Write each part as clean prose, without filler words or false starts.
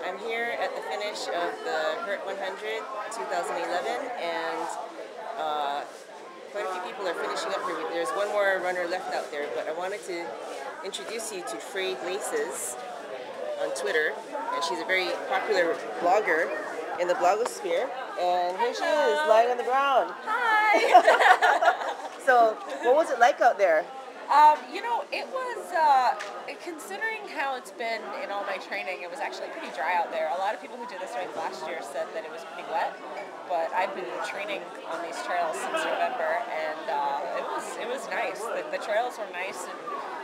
I'm here at the finish of the Hurt 100 2011, and quite a few people are finishing up here. There's one more runner left out there, but I wanted to introduce you to Frayed Laces on Twitter, and she's a very popular blogger in the blogosphere. And here she is, lying on the ground. Hi! So, what was it like out there? You know, it was, considering how it's been in all my training, it was actually pretty dry out there. A lot of people who did this race last year said that it was pretty wet, but I've been training on these trails since November, and it was nice. The trails were nice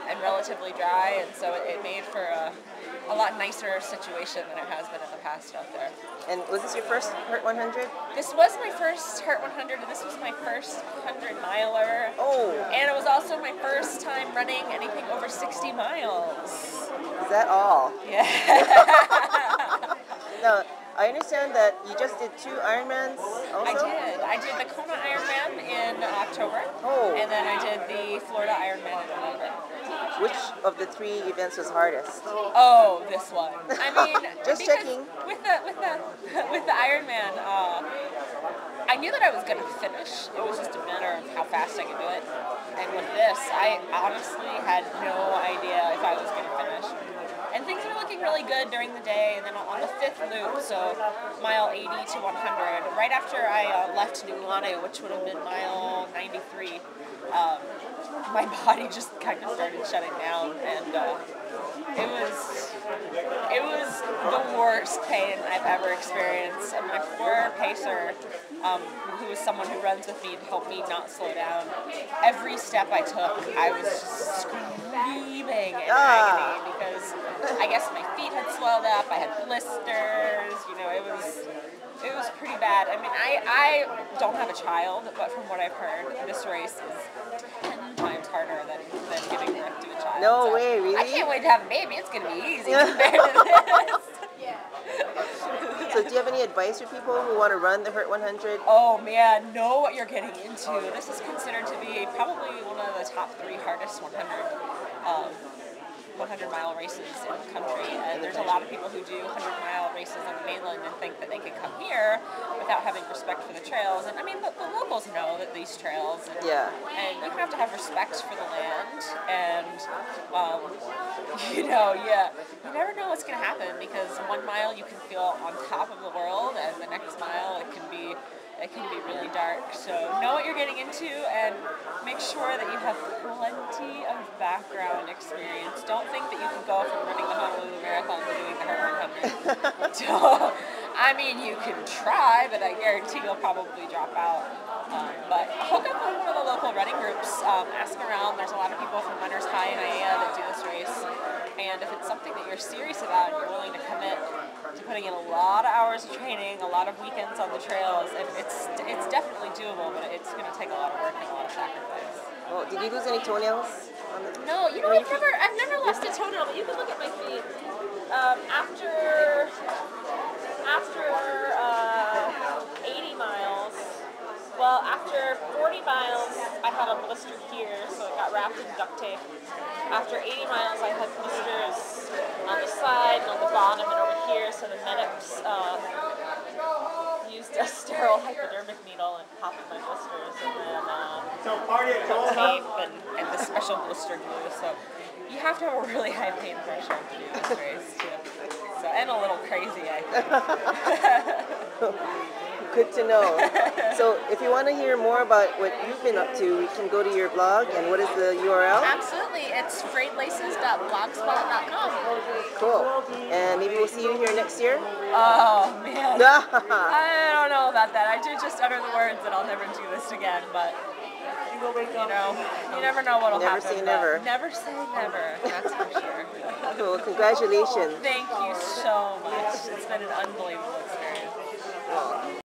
and relatively dry, and so it made for a lot nicer situation than it has been in the past out there. And was this your first Hurt 100? This was my first Hurt 100, and this was my first 100-miler. Oh! And it was also my first time running anything over 60 miles. Is that all? Yeah. Now, I understand that you just did 2 Ironmans also? I did the Kona Ironman in October. Oh. And then I did the Florida Ironman in November. Which of the 3 events was hardest? Oh, this one. I mean, just checking. With the Ironman, I knew that I was going to finish. It was just a matter of how fast I could do it. And with this, I honestly had no idea if I was going to finish. And things were looking really good during the day, and then on the 5th loop, so mile 80 to 100, right after I left Nu'uanu, which would have been mile 93, my body just kind of started shutting down, and it was the worst pain I've ever experienced. And my poor pacer, who was someone who runs with me to help me not slow down, every step I took, I was just screaming in agony because I guess my feet had swelled up, I had blisters, you know, it was pretty bad. I mean, I don't have a child, but from what I've heard, this race is 10 times harder than giving birth to a child. No so way, really? I can't wait to have a baby. It's going to be easy compared to this. So do you have any advice for people who want to run the Hurt 100? Oh man, know what you're getting into. This is considered to be probably one of the top 3 hardest 100-mile races in the country. And there's a lot of people who do 100-mile races on the mainland and think that they can come here without having respect for the trails. And I mean, the locals know that these trails, and you have to have respect for the land. And you know, you never know what's going to happen, because 1 mile you can feel on top of the world, and the next mile it can be really dark. So know what you're getting into, and make sure that you have plenty of background experience. Don't think that you can go from running the Honolulu Marathon to doing the Hurt 100. I mean, you can try, but I guarantee you'll probably drop out. But hook up with one of the local running groups. Ask around. There's a lot of people from Runners High and AIA that do this race. And if it's something that you're serious about and you're willing to commit to putting in a lot of hours of training, a lot of weekends on the trails, it's definitely doable, but it's going to take a lot of work and a lot of sacrifice. Well, did you lose any toenails? No, you know, I've never lost a toenail, but you can look at my feet. After 80 miles, well, after 40 miles, I had a blister here, so it got wrapped in duct tape. After 80 miles, I had blisters on the side and on the bottom and over here, so the medics used a sterile hypodermic needle and popped my blisters, and then put tape and the special blister glue. So you have to have a really high pain threshold to do this race, too. So, and a little crazy, I think. Good to know. So if you want to hear more about what you've been up to, we can go to your blog. And what is the URL? Absolutely. It's frayedlaces.blogspot.com. Cool. And maybe we'll see you here next year? Oh, man. I don't know about that. I did just utter the words that I'll never do this again, but you know, you never know what'll happen. Never say never. Never say never, that's for sure. Well, congratulations. Thank you so much. It's been an unbelievable experience.